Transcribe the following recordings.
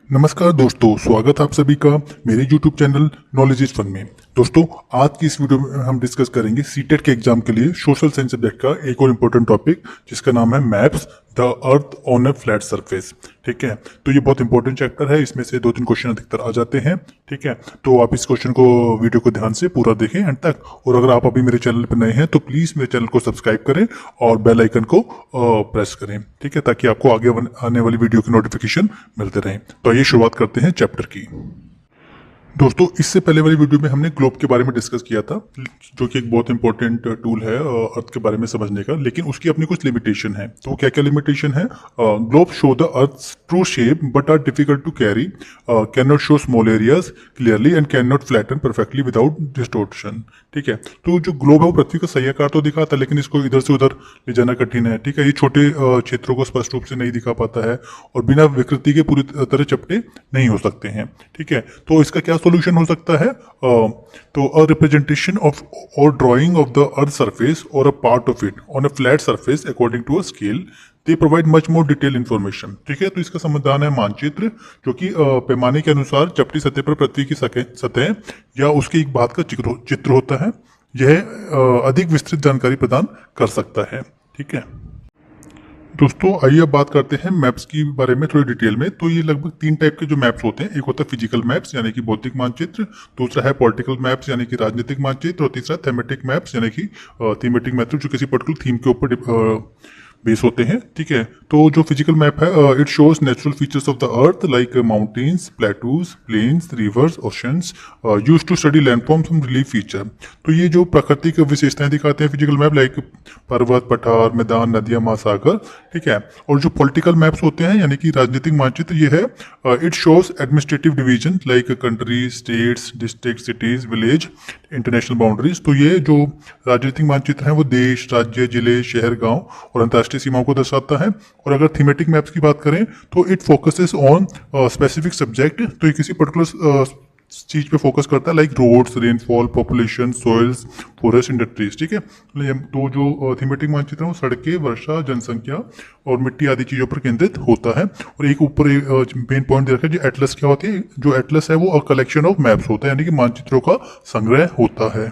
नमस्कार दोस्तों, स्वागत है आप सभी का मेरे YouTube channel knowledge is fun में। दोस्तों, आज की इस वीडियो में हम डिस्कस करेंगे सीटेट के एग्जाम के लिए सोशल साइंस सब्जेक्ट का एक और इम्पोर्टेंट टॉपिक, जिसका नाम है maps the earth on a flat surface. ठीक है, तो ये बहुत इंपॉर्टेंट चैप्टर है। इसमें से 2-3 क्वेश्चन अधिकतर आ जाते हैं। ठीक है, तो आप इस क्वेश्चन को वीडियो को ध्यान से पूरा देखें एंड तक। और अगर आप अभी मेरे चैनल पर नए हैं तो प्लीज मेरे चैनल को सब्सक्राइब करें और बेल आइकन को प्रेस करें। ठीक है, ताकि आपको आगे आने वाली वीडियो की नोटिफिकेशन मिलते रहें। तो आइए शुरुआत करते हैं चैप्टर की। दोस्तों, इससे पहले वाली वीडियो में हमने ग्लोब के बारे में डिस्कस किया था, जो कि एक बहुत इंपॉर्टेंट टूल है अर्थ के बारे में समझने का, लेकिन उसकी अपनी कुछ लिमिटेशन है। तो क्या क्या लिमिटेशन है? Globe show the earth true shape but are difficult to carry, can not show small areas clearly and can not flatten perfectly without distortion. ठीक है, तो जो ग्लोब है वो पृथ्वी का सही आकार तो दिखाता है, लेकिन इसको इधर से उधर ले जाना कठिन है। ठीक है, ये छोटे क्षेत्रों को स्पष्ट रूप से नहीं दिखा पाता है और बिना विकृति के पूरी तरह चपटे नहीं हो सकते हैं। ठीक है, तो इसका क्या सोल्यूशन हो सकता है? तो अ रिप्रेजेंटेशन ऑफ और drawing of the earth surface और a part of it on a flat surface according to a scale, they provide much more detail information. ठीक है, तो इसका समाधान है मानचित्र, जो कि पैमाने के अनुसार चपटी सतह पर पृथ्वी की सतह या उसकी एक बात का चित्र होता है। यह अधिक विस्तृत जानकारी प्रदान कर सकता है। ठीक है दोस्तों, आइए अब बात करते हैं मैप्स की बारे में थोड़ी डिटेल में। तो ये लगभग 3 टाइप के जो मैप्स होते हैं। एक होता है फिजिकल मैप्स यानी कि भौतिक मानचित्र, दूसरा है पॉलिटिकल मैप्स यानी कि राजनीतिक मानचित्र, और तीसरा थीमेटिक मैप्स यानी कि थीमेटिक मैप जो किसी पर्टिकुलर थीम के ऊपर बेस होते हैं। ठीक है, तो जो फिजिकल मैप है, it shows natural features of the earth like mountains, plateaus, plains, rivers, oceans, used to study landforms and relief feature. तो ये जो प्राकृतिक विशेषताएं दिखाते हैं फिजिकल मैप, लाइक पर्वत, पठार, मैदान, नदियां, महासागर। ठीक है, और जो पॉलिटिकल मैप्स होते हैं यानी कि राजनीतिक मानचित्र, ये है it shows administrative division like countries, states, district, cities, village, international boundaries. तो ये जो राजनीतिक मानचित्र है वो देश, राज्य, जिले, शहर, गांव और अंतर्राष्ट्रीय सीमाओं को दर्शाता है। और अगर थीमेटिक मैप्स की बात करें तो it focuses on specific subject. तो ये किसी पर्टिकुलर चीज पे फोकस करता है, like roads, rainfall, population, soils, forest, industries. ठीक है, तो जो थीमेटिक मानचित्र है वो सड़कें, वर्षा, जनसंख्या और मिट्टी आदि चीजों पर केंद्रित होता है। और एक ऊपर मेन पॉइंट दे रखा है, जो एटलस क्या होती है। जो एटलस है वो अ कलेक्शन ऑफ मैप्स होता है, यानी कि मानचित्रों का संग्रह होता है।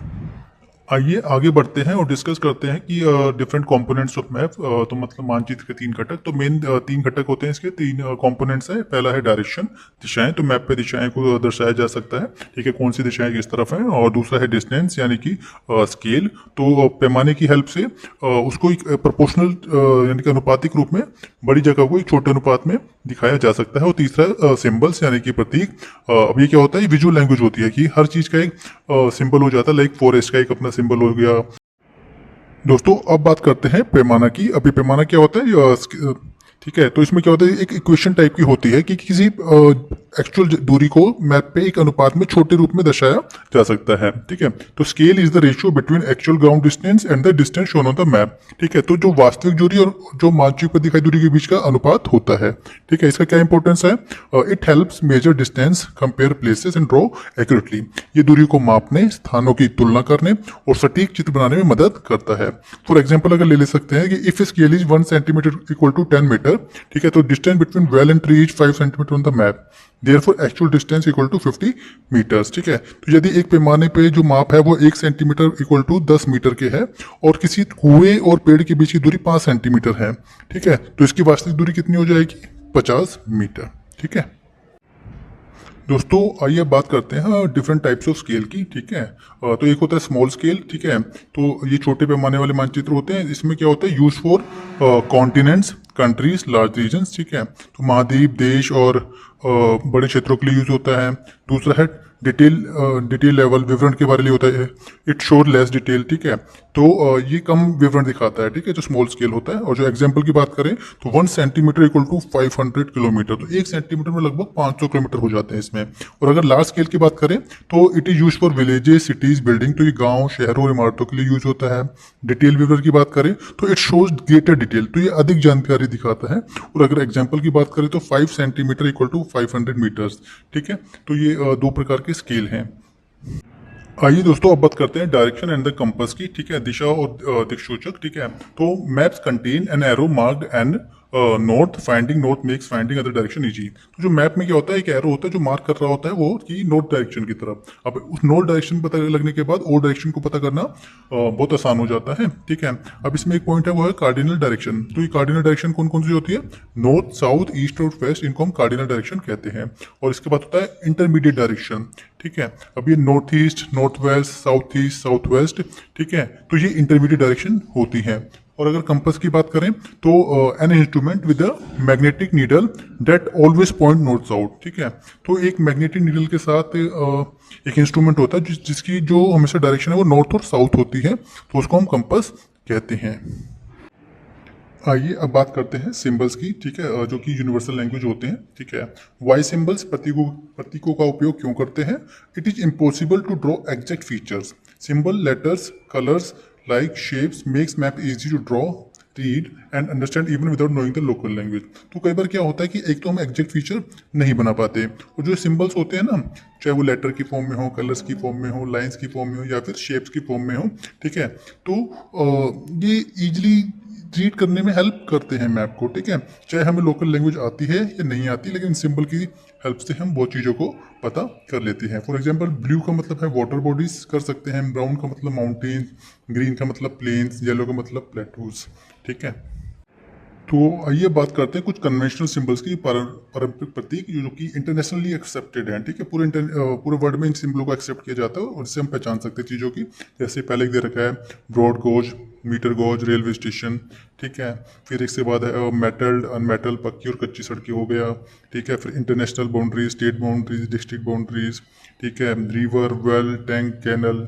आइए आगे बढ़ते हैं और डिस्कस करते हैं कि डिफरेंट कंपोनेंट्स ऑफ मैप। तो मतलब मानचित्र के 3 घटक। तो मेन 3 घटक होते हैं इसके, 3 कंपोनेंट्स हैं। पहला है डायरेक्शन, दिशाएं। तो मैप पे दिशाएं को दर्शाया जा सकता है। ठीक है, कौन सी दिशाएं किस तरफ हैं। और दूसरा है डिस्टेंस यानी कि स्केल। तो पैमाने की हेल्प से उसको एक प्रोपोर्शनल यानी कि अनुपातिक रूप में बड़ी जगह को एक छोटे अनुपात में दिखाया जा सकता है। और तीसरा सिंबल्स यानी कि प्रतीक। अब ये क्या होता है, विजुअल लैंग्वेज होती है कि हर चीज का एक सिंबल हो जाता है, लाइक फॉरेस्ट का एक अपना सिंबल हो गया। दोस्तों, अब बात करते हैं पैमाना की। अभी पैमाना क्या होता है? ठीक है, तो इसमें क्या होता है, एक इक्वेशन टाइप की होती है कि किसी एक्चुअल दूरी को मैप पे एक अनुपात में छोटे रूप में दर्शाया जा सकता है। ठीक है, तो scale is the ratio between actual ground distance and the distance shown on the map. ठीक है, तो जो वास्तविक दूरी और जो मानचित्र पर दिखाई दूरी के बीच का अनुपात होता है। ठीक है, इसका क्या इंपॉर्टेंस है? It helps major distance, compare places and draw accurately. ये दूरी को मापने, स्थानों की तुलना करने और सटीक चित्र बनाने में मदद करता है। फॉर एग्जाम्पल अगर ले सकते हैं कि if scale is 1 centimetre equal to 10 metre. ठीक है, तो distance between well and tree is 5 centimetre on the map, therefore actual distance equal to 50 metres. ठीक है, तो यदि एक पैमाने पे जो माप है वो 1 सेंटीमीटर इक्वल टू 10 मीटर के है और किसी कुएं और पेड़ के बीच की दूरी 5 सेंटीमीटर है। ठीक है, तो इसकी वास्तविक दूरी कितनी हो जाएगी? 50 मीटर। ठीक है दोस्तों, आइए बात करते हैं डिफरेंट टाइप्स ऑफ स्केल की। ठीक है, तो एक होता है स्मॉल स्केल। ठीक है, तो ये छोटे पैमाने वाले मानचित्र होते हैं। इसमें क्या होता है, use for continents, countries, large regions. ठीक है, तो महाद्वीप, देश और बड़े क्षेत्रों के लिए यूज होता है। दूसरा है डिटेल लेवल, विवरण के बारे में होता है। इट शोर लेस डिटेल। ठीक है, तो ये कम विवरण दिखाता है। ठीक है, जो स्मॉल स्केल होता है। और जो एग्जांपल की बात करें तो 1 सेंटीमीटर इक्वल टू 500 किलोमीटर। तो 1 सेंटीमीटर में लगभग 500 किलोमीटर हो जाते हैं इसमें। और अगर लार्ज स्केल की बात करें तो it is use for villages, cities, building. तो ये गाँव, शहरों और इमारतों के लिए यूज होता है। डिटेल विवरण की बात करें तो इट शोज ग्रेटर डिटेल। तो ये अधिक जानकारी दिखाता है। और अगर एग्जाम्पल की बात करें तो 5 सेंटीमीटर इक्वल टू 500 मीटर्स। ठीक है, तो ये 2 प्रकार के स्केल हैं। आइए दोस्तों, अब बात करते हैं डायरेक्शन एंड द कंपास की। ठीक है, दिशा और दिक्सूचक। ठीक है, तो maps contain an arrow marked and north, finding north makes finding other direction easy. तो जो मैप में क्या होता है, एक एरो होता है जो मार्क कर रहा होता है वो कि नॉर्थ डायरेक्शन की तरफ। अब उस नॉर्थ डायरेक्शन पता लगने के बाद और डायरेक्शन को पता करना बहुत आसान हो जाता है, ठीक है। अब इसमें एक पॉइंट है वो है कार्डिनल डायरेक्शन। तो ये कार्डिनल डायरेक्शन कौन कौन सी होती है? नॉर्थ, साउथ, ईस्ट और वेस्ट, इनको हम कार्डिनल डायरेक्शन कहते हैं। और इसके बाद होता है इंटरमीडिएट डायरेक्शन, ठीक है। अब ये north east, north west, south east, south west, ठीक है। तो ये इंटरमीडिएट डायरेक्शन होती है। और अगर कंपास की बात करें तो an instrument with a magnetic needle that always point north south, ठीक है। तो एक मैग्नेटिक नीडल के साथ एक इंस्ट्रूमेंट होता है जिसकी जो हमेशा डायरेक्शन है वो नॉर्थ और साउथ होती है, तो उसको हम कंपास कहते हैं। आइए अब बात करते हैं सिंबल्स की, ठीक है, जो कि यूनिवर्सल लैंग्वेज होते हैं, ठीक है। वाई सिंबल्स प्रतीकों का उपयोग क्यों करते हैं? It is impossible to draw exact features. Symbol, letters, colours like shapes makes map easy to draw, read and understand even without knowing the local language. तो कई बार क्या होता है कि एक तो हम एग्जैक्ट फीचर नहीं बना पाते, और जो सिंबल्स होते हैं ना, चाहे वो लेटर की फॉर्म में हो, कलर्स की फॉर्म में हो, लाइंस की फॉर्म में हो या फिर शेप्स की फॉर्म में हो, ठीक है, तो ये इजिली रीड करने में हेल्प करते हैं मैप को, ठीक है। चाहे हमें लोकल लैंग्वेज आती है या नहीं आती, लेकिन सिंबल की हेल्प से हम बहुत चीज़ों को पता कर लेते हैं। फॉर एग्जांपल ब्लू का मतलब है वाटर बॉडीज कर सकते हैं, ब्राउन का मतलब माउंटेन, ग्रीन का मतलब प्लेन्स, येलो का मतलब प्लेटूज, ठीक है। तो आइए बात करते हैं कुछ कन्वेंशनल सिंबल्स की, पारंपरिक प्रतीक जो कि इंटरनेशनली एक्सेप्टेड हैं, ठीक है। पूरे वर्ल्ड में इन सिंबलों को एक्सेप्ट किया जाता है और इससे हम पहचान सकते हैं चीज़ों की। जैसे पहले दे रखा है broad gauge, metre gauge, railway station, ठीक है। फिर इसके बाद है मेटल्ड, अनमेटल, पक्की और कच्ची सड़कें हो गया, ठीक है। फिर international boundaries, state boundaries, district boundaries, ठीक है। रिवर, वेल, टैंक, कैनल,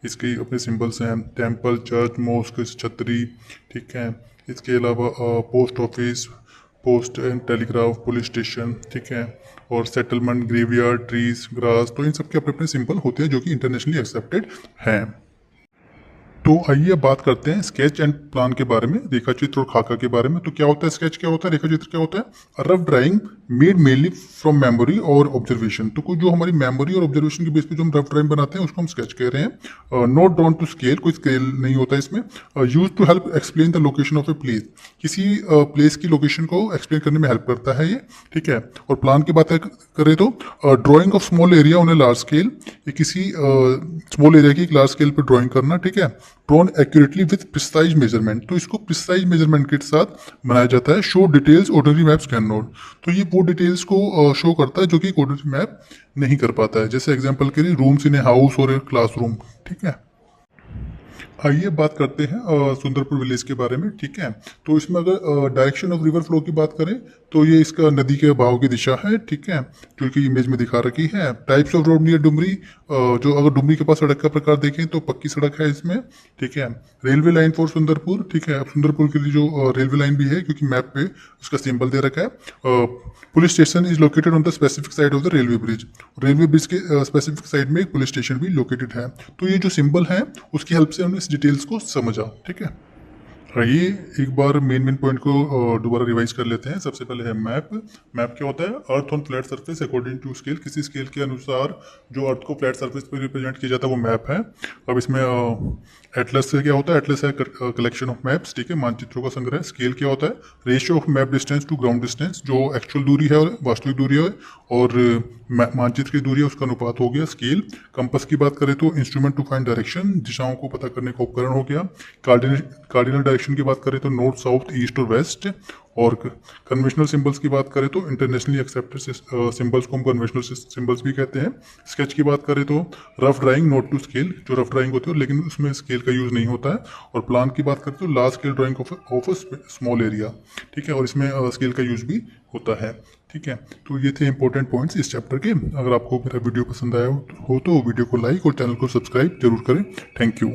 इसके अपने सिंबल्स हैं। टेम्पल, चर्च, मॉस्क, छतरी, ठीक है। इसके अलावा post office, post and telegraph, police station, ठीक है। और सेटलमेंट, ग्रेवयार्ड, ट्रीज, ग्रास, तो इन सब के अपने अपने सिंबल होते हैं जो कि इंटरनेशनली एक्सेप्टेड हैं। तो आइए अब बात करते हैं स्केच एंड प्लान के बारे में, रेखा चित्र और खाका के बारे में। तो क्या होता है स्केच, क्या होता है रेखा चित्र, क्या होता है? Rough drawing made mainly from memory और ऑब्जर्वेशन। तो कोई जो हमारी मेमोरी और ऑब्जर्वेशन के बेस पे जो हम रफ ड्राइंग बनाते हैं उसको हम स्केच कह रहे हैं। नॉट ड्रॉन टू स्केल, कोई स्केल नहीं होता इसमें। Use to help explain the location of a place, किसी प्लेस की लोकेशन को एक्सप्लेन करने में हेल्प करता है ये, ठीक है। और प्लान की बात करें तो drying of small area on a large scale, ये किसी स्मॉल एरिया की एक लार्ज स्केल पर ड्राइंग करना, ठीक है। Drawn accurately with precise measurement, तो इसको प्रिसाइज मेजरमेंट के साथ बनाया जाता है। Show details ordinary maps can not, तो ये वो डिटेल्स को शो करता है जो कि एक ऑर्डिनरी मैप नहीं कर पाता है। जैसे एग्जांपल के लिए रूम्स इन ए हाउस और ए क्लासरूम, ठीक है। आइए बात करते हैं सुंदरपुर विलेज के बारे में, ठीक है। तो इसमें अगर डायरेक्शन ऑफ रिवर फ्लो की बात करें तो ये इसका नदी के बहाव की दिशा है, ठीक है, जो कि इमेज में दिखा रखी है। Types of road near Dumri, जो अगर डुमरी के पास सड़क का प्रकार देखें तो पक्की सड़क है इसमें, ठीक है। रेलवे लाइन फॉर सुंदरपुर, ठीक है। अब सुंदरपुर के लिए जो रेलवे लाइन भी है क्योंकि मैप पे उसका सिंबल दे रखा है। Police station is located on the specific side of the railway bridge, railway bridge के स्पेसिफिक साइड में एक पुलिस स्टेशन भी लोकेटेड है। तो ये जो सिंबल है उसकी हेल्प से हमने इस डिटेल्स को समझा, ठीक है। आइए एक बार मेन पॉइंट को दोबारा रिवाइज कर लेते हैं। सबसे पहले है मैप। मैप क्या होता है? Earth on flat surface according to scale, किसी स्केल के अनुसार जो अर्थ को फ्लैट सरफेस पर रिप्रेजेंट किया जाता है वो मैप है। अब इसमें एटलस से क्या होता है? एटलस है कलेक्शन ऑफ मैप्स, ठीक है, मानचित्रों का संग्रह। स्केल क्या होता है? Ratio of map distance to ground distance, जो एक्चुअल दूरी है और वास्तविक दूरी है और मानचित्र की दूरी है उसका अनुपात हो गया स्केल। कंपस की बात करें तो इंस्ट्रूमेंट टू फाइंड डायरेक्शन, दिशाओं को पता करने का उपकरण हो गया। कार्डिनल डायरेक्शन की बात करें तो नॉर्थ, साउथ, ईस्ट और वेस्ट। और कन्वेंशनल सिंबल्स की बात करें तो इंटरनेशनली एक्सेप्टेड सिंबल्स को हम कन्वेंशनल सिंबल्स भी कहते हैं। स्केच की बात करें तो rough drawing not to scale, जो रफ ड्राइंग होती है लेकिन उसमें स्केल का यूज नहीं होता है। और प्लान की बात करें तो large scale drying of a small area, ठीक है, और इसमें स्केल का यूज भी होता है, ठीक है। तो ये थे इंपॉर्टेंट पॉइंट्स इस चैप्टर के। अगर आपको मेरा वीडियो पसंद आया हो तो वीडियो को लाइक और चैनल को सब्सक्राइब जरूर करें। Thank you.